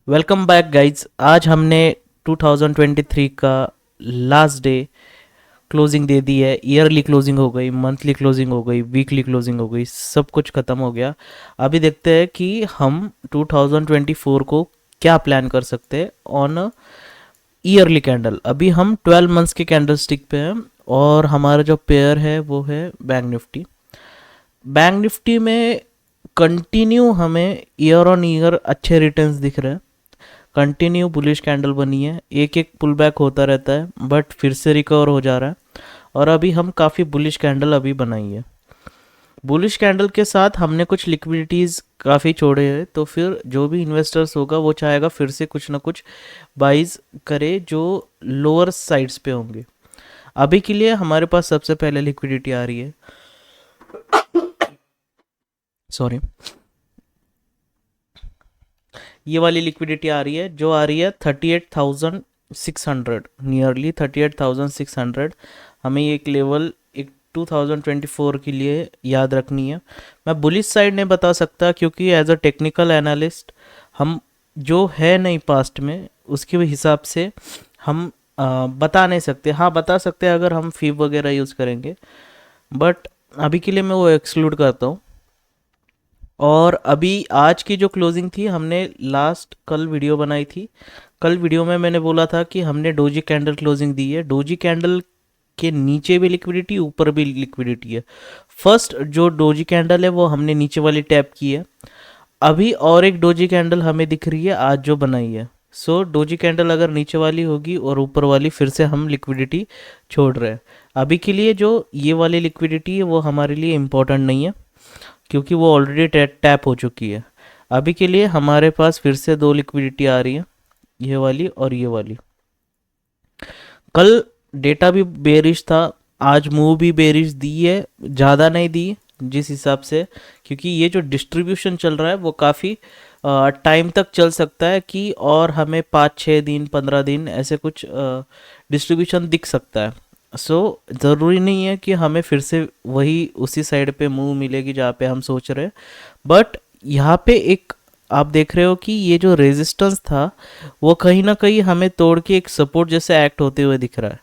Welcome back guys. आज हमने 2023 का लास्ट डे क्लोजिंग दे दी है। ईयरली क्लोजिंग हो गई, मंथली क्लोजिंग हो गई, वीकली क्लोजिंग हो गई, सब कुछ ख़त्म हो गया। अभी देखते हैं कि हम 2024 को क्या प्लान कर सकते हैं ऑन ईयरली कैंडल। अभी हम 12 मंथ्स के कैंडल स्टिक पे हैं और हमारा जो पेयर है वो है बैंक निफ्टी। बैंक निफ्टी में कंटिन्यू हमें ईयर ऑन ईयर अच्छे रिटर्न्स दिख रहे हैं। कंटिन्यू बुलिश कैंडल बनी है, एक एक पुल बैक होता रहता है बट फिर से रिकवर हो जा रहा है। और अभी हम काफ़ी बुलिश कैंडल अभी बनाई है। बुलिश कैंडल के साथ हमने कुछ लिक्विडिटीज़ काफ़ी छोड़े हैं, तो फिर जो भी इन्वेस्टर्स होगा वो चाहेगा फिर से कुछ ना कुछ बाइज करे जो लोअर साइड्स पे होंगे। अभी के लिए हमारे पास सबसे पहले लिक्विडिटी आ रही है, सॉरी, ये वाली लिक्विडिटी आ रही है जो आ रही है 38,600, नियरली 38,600। हमें ये एक लेवल एक 2024 के लिए याद रखनी है। मैं बुलिश साइड नहीं बता सकता क्योंकि एज अ टेक्निकल एनालिस्ट हम जो है नहीं पास्ट में उसके हिसाब से हम बता नहीं सकते। हाँ, बता सकते हैं अगर हम फीब वगैरह यूज़ करेंगे, बट अभी के लिए मैं वो एक्सक्लूड करता हूँ। और अभी आज की जो क्लोजिंग थी, हमने लास्ट कल वीडियो बनाई थी। कल वीडियो में मैंने बोला था कि हमने डोजी कैंडल क्लोजिंग दी है। डोजी कैंडल के नीचे भी लिक्विडिटी, ऊपर भी लिक्विडिटी है। फर्स्ट जो डोजी कैंडल है वो हमने नीचे वाली टैप की है। अभी और एक डोजी कैंडल हमें दिख रही है आज जो बनाई है। सो डोजी कैंडल अगर नीचे वाली होगी और ऊपर वाली, फिर से हम लिक्विडिटी छोड़ रहे हैं। अभी के लिए जो ये वाली लिक्विडिटी है वो हमारे लिए इम्पोर्टेंट नहीं है क्योंकि वो ऑलरेडी टैप हो चुकी है। अभी के लिए हमारे पास फिर से दो लिक्विडिटी आ रही है, ये वाली और ये वाली। कल डेटा भी बेरिश था, आज मूव भी बेरिश दी है, ज़्यादा नहीं दी जिस हिसाब से, क्योंकि ये जो डिस्ट्रीब्यूशन चल रहा है वो काफ़ी टाइम तक चल सकता है कि और हमें 5-6 दिन 15 दिन ऐसे कुछ डिस्ट्रीब्यूशन दिख सकता है। सो ज़रूरी नहीं है कि हमें फिर से वही उसी साइड पे मूव मिलेगी जहाँ पे हम सोच रहे हैं। बट यहाँ पे एक आप देख रहे हो कि ये जो रेजिस्टेंस था वो कहीं ना कहीं हमें तोड़ के एक सपोर्ट जैसे एक्ट होते हुए दिख रहा है।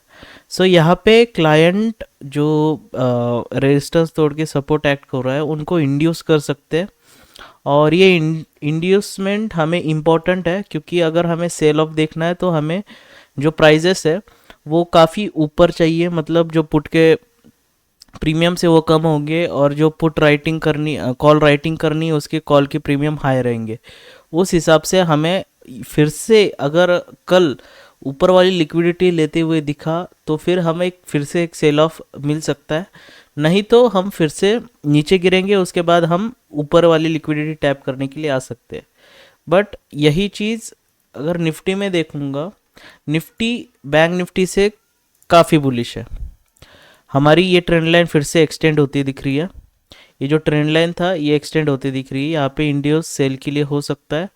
सो यहाँ पे क्लाइंट जो रेजिस्टेंस तोड़ के सपोर्ट एक्ट कर रहा है उनको इंड्यूस कर सकते हैं। और ये इंड्यूसमेंट हमें इम्पोर्टेंट है क्योंकि अगर हमें सेल ऑफ देखना है तो हमें जो प्राइजेस है वो काफ़ी ऊपर चाहिए। मतलब जो पुट के प्रीमियम से वो कम होंगे और जो पुट राइटिंग करनी, कॉल राइटिंग करनी है उसके कॉल के प्रीमियम हाई रहेंगे। उस हिसाब से हमें फिर से अगर कल ऊपर वाली लिक्विडिटी लेते हुए दिखा तो फिर हमें फिर से एक सेल ऑफ मिल सकता है। नहीं तो हम फिर से नीचे गिरेंगे, उसके बाद हम ऊपर वाली लिक्विडिटी टैप करने के लिए आ सकते हैं। बट यही चीज़ अगर निफ्टी में देखूंगा, निफ्टी बैंक निफ्टी से काफ़ी बुलिश है। हमारी ये ट्रेंड लाइन फिर से एक्सटेंड होती दिख रही है। ये जो ट्रेंड लाइन था ये एक्सटेंड होती दिख रही है, यहाँ पे इंडियस सेल के लिए हो सकता है।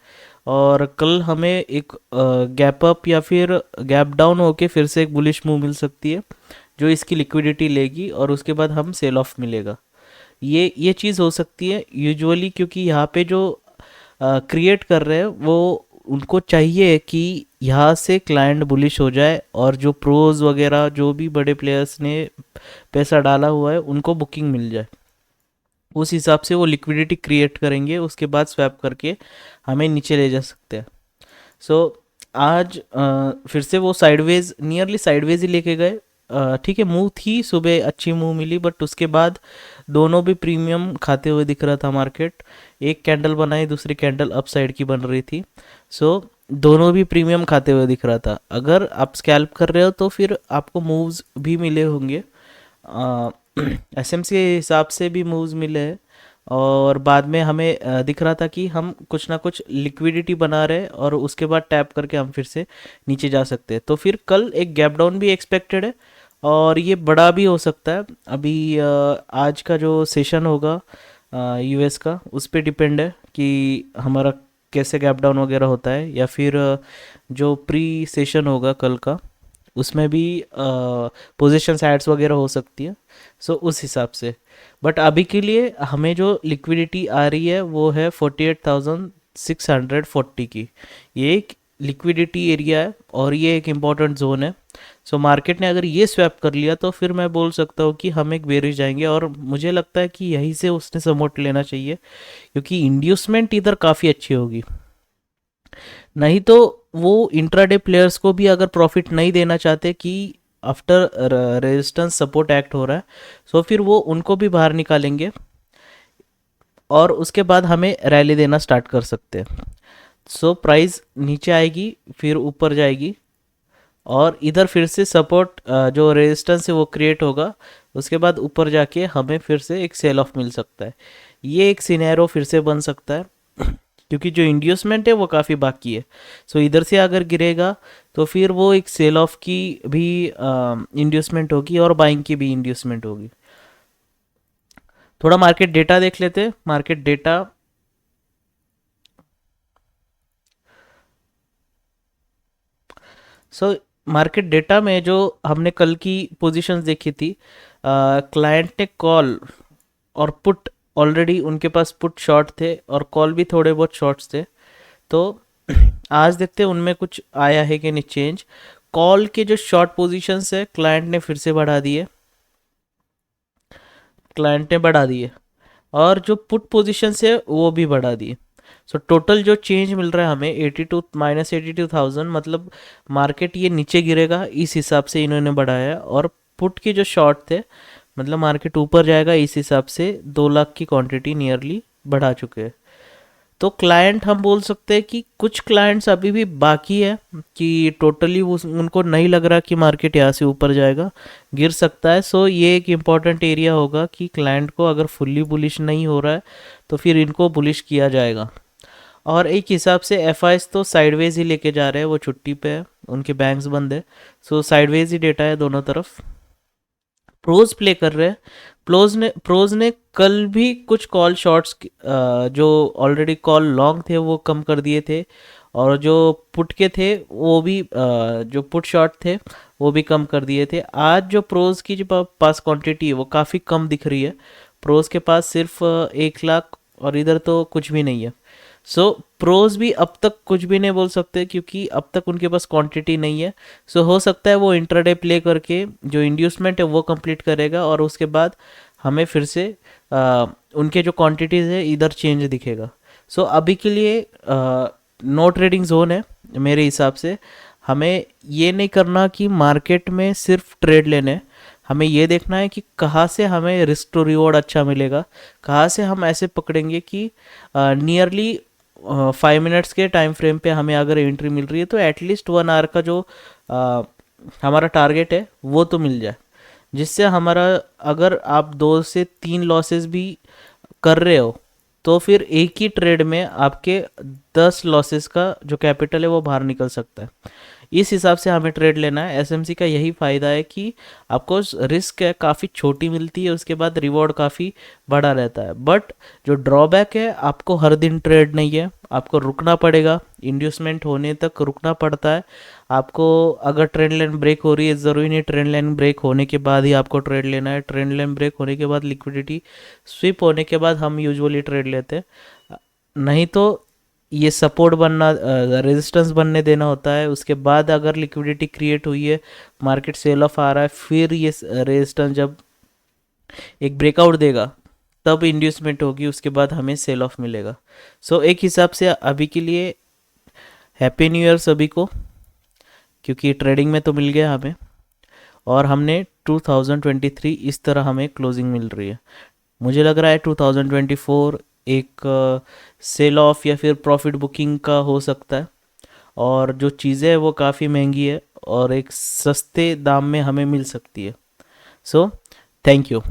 और कल हमें एक गैप अप या फिर गैप डाउन होके फिर से एक बुलिश मूव मिल सकती है जो इसकी लिक्विडिटी लेगी और उसके बाद हम सेल ऑफ मिलेगा। ये चीज़ हो सकती है यूजुअली, क्योंकि यहाँ पे जो क्रिएट कर रहे हैं वो उनको चाहिए कि यहाँ से क्लाइंट बुलिश हो जाए और जो प्रोज वगैरह जो भी बड़े प्लेयर्स ने पैसा डाला हुआ है उनको बुकिंग मिल जाए। उस हिसाब से वो लिक्विडिटी क्रिएट करेंगे, उसके बाद स्वैप करके हमें नीचे ले जा सकते हैं। सो आज फिर से वो साइडवेज, नियरली साइडवेज ही लेके गए। ठीक है, मूव थी सुबह, अच्छी मूव मिली, बट उसके बाद दोनों भी प्रीमियम खाते हुए दिख रहा था मार्केट। एक कैंडल बनाई, दूसरी कैंडल अप साइड की बन रही थी। सो दोनों भी प्रीमियम खाते हुए दिख रहा था। अगर आप स्कैल्प कर रहे हो तो फिर आपको मूव्स भी मिले होंगे, एसएमसी के हिसाब से भी मूव्स मिले हैं। और बाद में हमें दिख रहा था कि हम कुछ ना कुछ लिक्विडिटी बना रहे हैं और उसके बाद टैप करके हम फिर से नीचे जा सकते हैं। तो फिर कल एक गैप डाउन भी एक्सपेक्टेड है और ये बड़ा भी हो सकता है। अभी आज का जो सेशन होगा यूएस का, उस पर डिपेंड है कि हमारा कैसे गैप डाउन वगैरह होता है, या फिर जो प्री सेशन होगा कल का उसमें भी पोजीशन एड्स वगैरह हो सकती है। सो उस हिसाब से, बट अभी के लिए हमें जो लिक्विडिटी आ रही है वो है 640 की। ये एक लिक्विडिटी एरिया है और ये एक इम्पॉर्टेंट जोन है। सो मार्केट ने अगर ये स्वैप कर लिया तो फिर मैं बोल सकता हूँ कि हम एक बेरिश जाएंगे, और मुझे लगता है कि यहीं से उसने सपोर्ट लेना चाहिए, क्योंकि इंड्यूसमेंट इधर काफ़ी अच्छी होगी। नहीं तो वो इंट्राडे प्लेयर्स को भी अगर प्रॉफिट नहीं देना चाहते कि आफ्टर रेजिस्टेंस सपोर्ट एक्ट हो रहा है, सो फिर वो उनको भी बाहर निकालेंगे और उसके बाद हमें रैली देना स्टार्ट कर सकते हैं। सो प्राइस नीचे आएगी फिर ऊपर जाएगी, और इधर फिर से सपोर्ट जो रेजिस्टेंस है वो क्रिएट होगा, उसके बाद ऊपर जाके हमें फिर से एक सेल ऑफ मिल सकता है। ये एक सिनेरियो फिर से बन सकता है क्योंकि जो इंड्यूसमेंट है वो काफ़ी बाकी है। सो इधर से अगर गिरेगा तो फिर वो एक सेल ऑफ की भी इंड्यूसमेंट होगी और बाइंग की भी इंड्यूसमेंट होगी। थोड़ा मार्केट डेटा देख लेते हैं। Market data, so market data में जो हमने कल की पोजीशंस देखी थी, क्लाइंट ने कॉल और पुट, ऑलरेडी उनके पास पुट शॉर्ट थे और कॉल भी थोड़े बहुत शॉर्ट्स थे। तो आज देखते हैं उनमें कुछ आया है कि नहीं चेंज। कॉल के जो शॉर्ट पोजीशंस है क्लाइंट ने फिर से बढ़ा दिए, क्लाइंट ने बढ़ा दिए, और जो पुट पोजीशंस है वो भी बढ़ा दिए। सो टोटल जो चेंज मिल रहा है हमें 82 -82,000, मतलब मार्केट ये नीचे गिरेगा इस हिसाब से इन्होंने बढ़ाया, और पुट के जो शॉर्ट थे मतलब मार्केट ऊपर जाएगा इस हिसाब से 2 लाख की क्वांटिटी नियरली बढ़ा चुके हैं। तो क्लाइंट हम बोल सकते हैं कि कुछ क्लाइंट्स अभी भी बाकी है कि टोटली उनको नहीं लग रहा कि मार्केट यहाँ से ऊपर जाएगा, गिर सकता है। सो ये एक इम्पॉर्टेंट एरिया होगा कि क्लाइंट को अगर फुल्ली बुलिश नहीं हो रहा है तो फिर इनको बुलिश किया जाएगा। और एक हिसाब से एफ तो साइडवेज ही लेके जा रहे हैं, वो छुट्टी पे है, उनके बैंक्स बंद है। सो साइडवेज ही डेटा है दोनों तरफ। प्रोज प्ले कर रहे हैं। प्रोज ने कल भी कुछ कॉल शॉट्स जो ऑलरेडी कॉल लॉन्ग थे वो कम कर दिए थे, और जो पुट के थे वो भी जो पुट शॉट थे वो भी कम कर दिए थे। आज जो प्रोज की जो पास क्वांटिटी है वो काफ़ी कम दिख रही है। प्रोज के पास सिर्फ 1 लाख, और इधर तो कुछ भी नहीं है। सो प्रोज भी अब तक कुछ भी नहीं बोल सकते क्योंकि अब तक उनके पास क्वांटिटी नहीं है। सो हो सकता है वो इंट्राडे प्ले करके जो इंड्यूसमेंट है वो कंप्लीट करेगा, और उसके बाद हमें फिर से उनके जो क्वांटिटीज़ है इधर चेंज दिखेगा। सो अभी के लिए नो ट्रेडिंग जोन है मेरे हिसाब से। हमें ये नहीं करना कि मार्केट में सिर्फ ट्रेड लेने हैं, हमें ये देखना है कि कहाँ से हमें रिस्क टू रिवॉर्ड अच्छा मिलेगा, कहाँ से हम ऐसे पकड़ेंगे कि नियरली 5 मिनट्स के टाइम फ्रेम पे हमें अगर एंट्री मिल रही है तो एटलीस्ट 1 आवर का जो हमारा टारगेट है वो तो मिल जाए, जिससे हमारा, अगर आप 2 से 3 लॉसेस भी कर रहे हो तो फिर एक ही ट्रेड में आपके 10 लॉसेस का जो कैपिटल है वो बाहर निकल सकता है। इस हिसाब से हमें ट्रेड लेना है। एसएमसी का यही फ़ायदा है कि आपको रिस्क है काफ़ी छोटी मिलती है, उसके बाद रिवॉर्ड काफ़ी बड़ा रहता है। बट जो ड्रॉबैक है, आपको हर दिन ट्रेड नहीं है, आपको रुकना पड़ेगा, इंड्यूसमेंट होने तक रुकना पड़ता है आपको। अगर ट्रेंड लाइन ब्रेक हो रही है, ज़रूरी नहीं ट्रेंड लाइन ब्रेक होने के बाद ही आपको ट्रेड लेना है। ट्रेंड लाइन ब्रेक होने के बाद, लिक्विडिटी स्विप होने के बाद हम यूजुअली ट्रेड लेते हैं। नहीं तो ये सपोर्ट बनना, रेजिस्टेंस बनने देना होता है, उसके बाद अगर लिक्विडिटी क्रिएट हुई है, मार्केट सेल ऑफ आ रहा है, फिर ये रेजिस्टेंस जब एक ब्रेकआउट देगा तब इंड्यूसमेंट होगी, उसके बाद हमें सेल ऑफ मिलेगा। सो एक हिसाब से अभी के लिए हैप्पी न्यू ईयर सभी को, क्योंकि ट्रेडिंग में तो मिल गया हमें, और हमने 2023 इस तरह हमें क्लोजिंग मिल रही है। मुझे लग रहा है 2024 एक सेल ऑफ या फिर प्रॉफिट बुकिंग का हो सकता है, और जो चीज़ें हैं वो काफ़ी महंगी है और एक सस्ते दाम में हमें मिल सकती है। So thank you.